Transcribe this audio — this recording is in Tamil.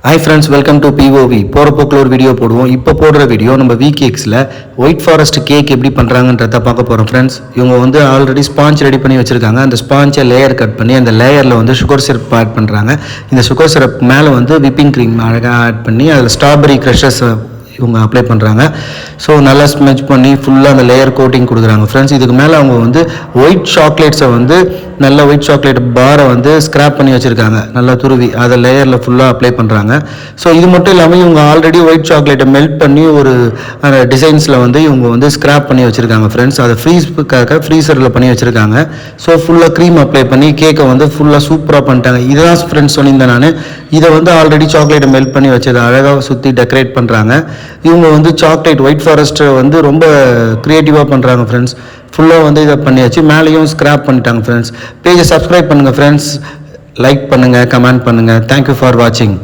Hi friends, welcome to POV. போகிறப்போக்கில் ஒரு வீடியோ போடுவோம். இப்போ போடுற வீடியோ நம்ம VKXல ஒயிட் ஃபாரஸ்ட் கேக் எப்படி பண்ணுறாங்கன்றத பார்க்க போகிறோம் ஃப்ரெண்ட்ஸ். இவங்க வந்து ஆல்ரெடி ஸ்பாஞ்ச் ரெடி பண்ணி வச்சுருக்காங்க. அந்த ஸ்பாஞ்சை லேயர் கட் பண்ணி அந்த லேயரில் வந்து சுகர் சிரப் ஆட் பண்ணுறாங்க. இந்த சுகர் சிரப் மேலே வந்து விப்பிங் க்ரீம் அழகாக ஆட் பண்ணி அதில் ஸ்ட்ராபெரி க்ரஷஸ் இவங்க அப்ளை பண்ணுறாங்க. ஸோ நல்லா ஸ்மெச் பண்ணி ஃபுல்லாக அந்த லேயர் கோட்டிங் கொடுக்குறாங்க ஃப்ரெண்ட்ஸ். இதுக்கு மேலே அவங்க வந்து ஒயிட் சாக்லேட்ஸை வந்து நல்ல ஒயிட் சாக்லேட் பாரை வந்து ஸ்க்ராப் பண்ணி வச்சுருக்காங்க, நல்லா துருவி அதை லேயரில் ஃபுல்லாக அப்ளை பண்ணுறாங்க. ஸோ இது மட்டும் இல்லாமல் இவங்க ஆல்ரெடி ஒயிட் சாக்லேட்டை மெல்ட் பண்ணி ஒரு டிசைன்ஸில் வந்து இவங்க வந்து ஸ்க்ராப் பண்ணி வச்சுருக்காங்க ஃப்ரெண்ட்ஸ். அதை ஃப்ரீசரில் பண்ணி வச்சுருக்காங்க. ஸோ ஃபுல்லாக க்ரீம் அப்ளை பண்ணி கேக்கை வந்து ஃபுல்லாக சூப்பராக பண்ணிட்டாங்க. இதுதான் ஃப்ரெண்ட்ஸ் சொல்லியிருந்தேன் நான். இதை வந்து ஆல்ரெடி சாக்லேட்டை மெல்ட் பண்ணி வச்சதை அழகாக சுற்றி டெக்கரேட் பண்ணுறாங்க. இவங்க வந்து சாக்லேட் ஒயிட் ஃபாரஸ்ட்டை வந்து ரொம்ப க்ரியேட்டிவாக பண்ணுறாங்க ஃப்ரெண்ட்ஸ். ஃபுல்லாக வந்து இதை பண்ணியாச்சு, மேலேயும் ஸ்க்ராப் பண்ணிட்டாங்க ஃப்ரெண்ட்ஸ். பேஜை சப்ஸ்கிரைப் பண்ணுங்கள் ஃப்ரெண்ட்ஸ், லைக் பண்ணுங்கள், கமெண்ட் பண்ணுங்கள். தேங்க்யூ ஃபார் வாட்சிங்.